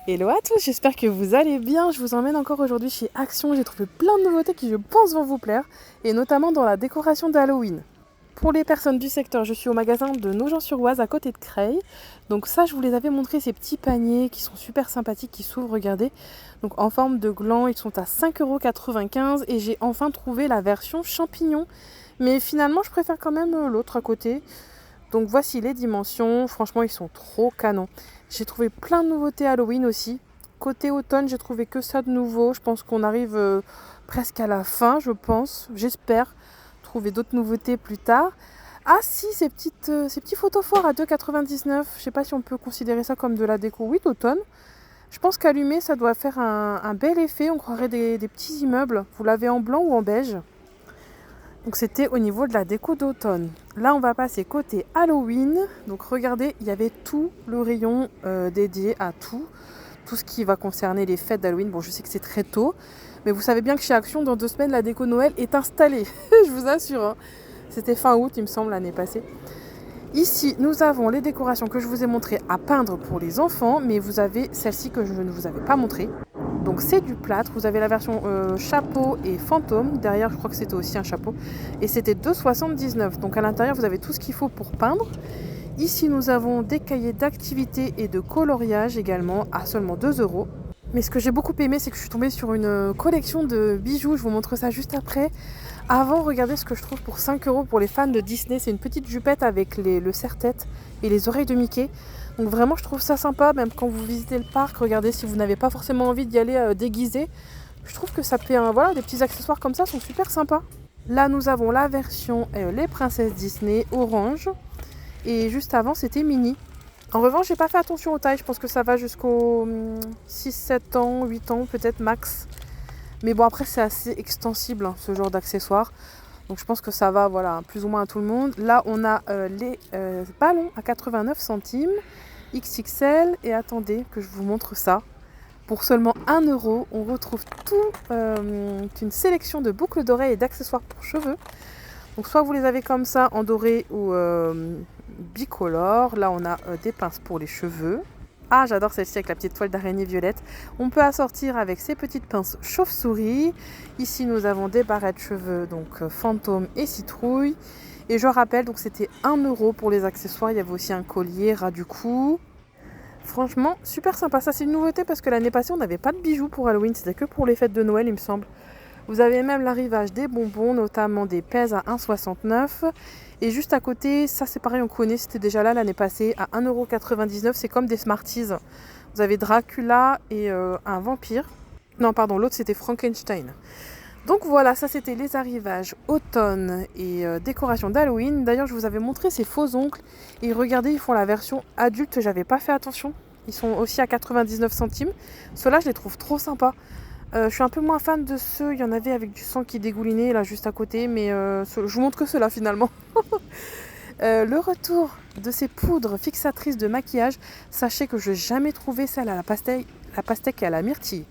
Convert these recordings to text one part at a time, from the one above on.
Hello à tous, j'espère que vous allez bien. Je vous emmène encore aujourd'hui chez Action. J'ai trouvé plein de nouveautés qui je pense vont vous plaire, et notamment dans la décoration d'Halloween. Pour les personnes du secteur, je suis au magasin de Nogent-sur-Oise à côté de Creil. Donc ça, je vous les avais montré, ces petits paniers qui sont super sympathiques, qui s'ouvrent, regardez. Donc en forme de gland, ils sont à 5,95 € et j'ai enfin trouvé la version champignon. Mais finalement, je préfère quand même l'autre à côté. Donc voici les dimensions, franchement ils sont trop canons. J'ai trouvé plein de nouveautés Halloween aussi. Côté automne, j'ai trouvé que ça de nouveau. Je pense qu'on arrive presque à la fin, je pense. J'espère trouver d'autres nouveautés plus tard. Ah si, ces petits photophores à 2,99 €. Je sais pas si on peut considérer ça comme de la déco. Oui, d'automne. Je pense qu'allumer, ça doit faire un bel effet. On croirait des petits immeubles. Vous l'avez en blanc ou en beige? Donc c'était au niveau de la déco d'automne. Là on va passer côté Halloween. Donc regardez, il y avait tout le rayon dédié à tout ce qui va concerner les fêtes d'Halloween. Bon, je sais que c'est très tôt, mais vous savez bien que chez Action, dans 2 semaines, la déco Noël est installée. Je vous assure, hein. C'était fin août il me semble l'année passée. Ici nous avons les décorations que je vous ai montrées à peindre pour les enfants, mais vous avez celle-ci que je ne vous avais pas montrée. Donc c'est du plâtre, vous avez la version chapeau et fantôme, derrière je crois que c'était aussi un chapeau, et c'était 2,79 €. Donc à l'intérieur vous avez tout ce qu'il faut pour peindre. Ici nous avons des cahiers d'activité et de coloriage également à seulement 2 €. Mais ce que j'ai beaucoup aimé, c'est que je suis tombée sur une collection de bijoux, je vous montre ça juste après. Avant, regardez ce que je trouve pour 5 € pour les fans de Disney, c'est une petite jupette avec le serre-tête et les oreilles de Mickey. Donc vraiment je trouve ça sympa, même quand vous visitez le parc, regardez si vous n'avez pas forcément envie d'y aller déguisé. Je trouve que ça fait voilà, des petits accessoires comme ça sont super sympas. Là nous avons la version les princesses Disney orange, et juste avant c'était mini. En revanche j'ai pas fait attention aux tailles, je pense que ça va jusqu'aux 6-7 ans, 8 ans peut-être max. Mais bon après c'est assez extensible hein, ce genre d'accessoires. Donc je pense que ça va voilà, plus ou moins à tout le monde. Là on a les ballons à 89 centimes. XXL, et attendez que je vous montre ça. Pour seulement 1 €, on retrouve une sélection de boucles d'oreilles et d'accessoires pour cheveux. Donc soit vous les avez comme ça en doré ou bicolore. Là on a des pinces pour les cheveux. Ah, j'adore celle-ci avec la petite toile d'araignée violette. On peut assortir avec ces petites pinces chauve-souris. Ici nous avons des barrettes cheveux, donc fantôme et citrouille. Et je rappelle, donc c'était 1 € pour les accessoires. Il y avait aussi un collier ras du cou. Franchement, super sympa. Ça, c'est une nouveauté parce que l'année passée, on n'avait pas de bijoux pour Halloween. C'était que pour les fêtes de Noël, il me semble. Vous avez même l'arrivage des bonbons, notamment des pèses à 1,69 €. Et juste à côté, ça c'est pareil, on connaît, c'était déjà là l'année passée, à 1,99 €. C'est comme des Smarties. Vous avez Dracula et un vampire. Non, pardon, l'autre c'était Frankenstein. Donc voilà, ça c'était les arrivages automne et décoration d'Halloween. D'ailleurs, je vous avais montré ces faux oncles. Et regardez, ils font la version adulte, j'avais pas fait attention. Ils sont aussi à 99 centimes. Ceux-là, je les trouve trop sympas. Je suis un peu moins fan de ceux, il y en avait avec du sang qui dégoulinait là juste à côté, mais je vous montre que ceux-là finalement. Le retour de ces poudres fixatrices de maquillage, sachez que je n'ai jamais trouvé celle à la pastèque et à la myrtille.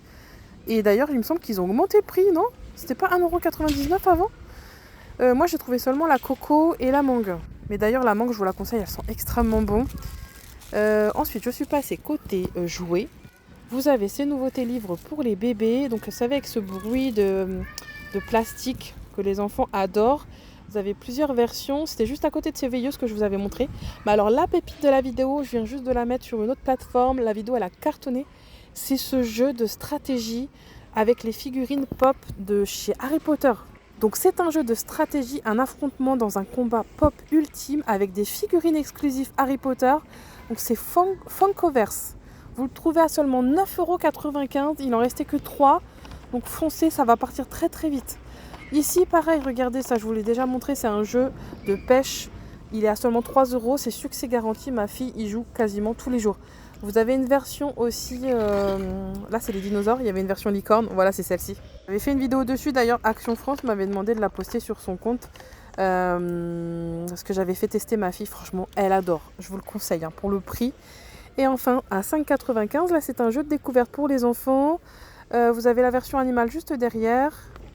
Et d'ailleurs, il me semble qu'ils ont augmenté le prix, non? C'était pas 1,99 € avant? Moi, j'ai trouvé seulement la coco et la mangue. Mais d'ailleurs, la mangue, je vous la conseille, elles sont extrêmement bonnes. Ensuite, je suis passée côté jouets. Vous avez ces nouveautés livres pour les bébés. Donc, vous savez, avec ce bruit de plastique que les enfants adorent. Vous avez plusieurs versions. C'était juste à côté de ces veilleuses que je vous avais montré. Mais alors, la pépite de la vidéo, je viens juste de la mettre sur une autre plateforme. La vidéo, elle a cartonné. C'est ce jeu de stratégie avec les figurines pop de chez Harry Potter. Donc c'est un jeu de stratégie, un affrontement dans un combat pop ultime avec des figurines exclusives Harry Potter. Donc c'est Funkoverse. Vous le trouvez à seulement 9,95 €. Il en restait que 3. Donc foncez, ça va partir très très vite. Ici pareil, regardez, ça je vous l'ai déjà montré, c'est un jeu de pêche. Il est à seulement 3 €. C'est succès garanti, ma fille y joue quasiment tous les jours. Vous avez une version aussi, là c'est les dinosaures, il y avait une version licorne, voilà c'est celle-ci. J'avais fait une vidéo dessus, d'ailleurs Action France m'avait demandé de la poster sur son compte. Parce que j'avais fait tester ma fille, franchement elle adore, je vous le conseille pour le prix. Et enfin à 5,95 €, là c'est un jeu de découverte pour les enfants. Vous avez la version animale juste derrière,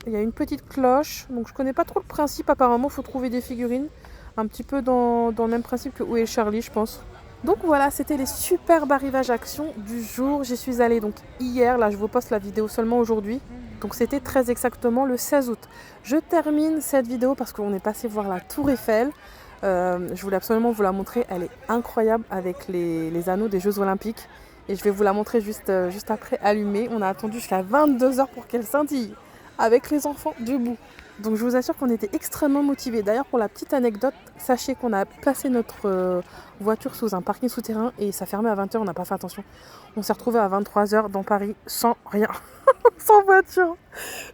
il y a une petite cloche, donc je connais pas trop le principe, apparemment il faut trouver des figurines. Un petit peu dans le même principe que Où est Charlie je pense. Donc voilà, c'était les superbes arrivages actions du jour. J'y suis allée donc hier, là je vous poste la vidéo seulement aujourd'hui. Donc c'était très exactement le 16 août. Je termine cette vidéo parce qu'on est passé voir la Tour Eiffel. Je voulais absolument vous la montrer, elle est incroyable avec les anneaux des Jeux Olympiques. Et je vais vous la montrer juste après allumée. On a attendu jusqu'à 22 heures pour qu'elle scintille, avec les enfants debout. Donc je vous assure qu'on était extrêmement motivés. D'ailleurs, pour la petite anecdote, sachez qu'on a placé notre voiture sous un parking souterrain et ça fermait à 20 heures, on n'a pas fait attention. On s'est retrouvé à 23 heures dans Paris sans rien, sans voiture.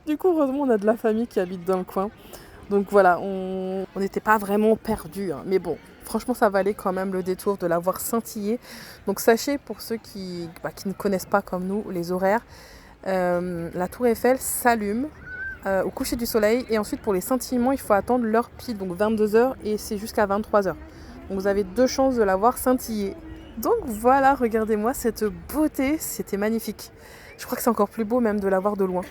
Du coup, heureusement, on a de la famille qui habite dans le coin. Donc voilà, on n'était pas vraiment perdus, hein. Mais bon, franchement, ça valait quand même le détour de la voir scintiller. Donc sachez, pour ceux qui ne connaissent pas comme nous les horaires, la Tour Eiffel s'allume au coucher du soleil et ensuite pour les scintillements il faut attendre l'heure pile, donc 22 heures et c'est jusqu'à 23 heures. Donc vous avez 2 chances de la voir scintiller. Donc voilà, regardez-moi cette beauté, c'était magnifique. Je crois que c'est encore plus beau même de la voir de loin.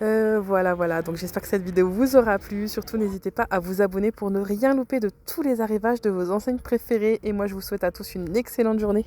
Voilà, donc j'espère que cette vidéo vous aura plu. Surtout n'hésitez pas à vous abonner pour ne rien louper de tous les arrivages de vos enseignes préférées. Et moi je vous souhaite à tous une excellente journée.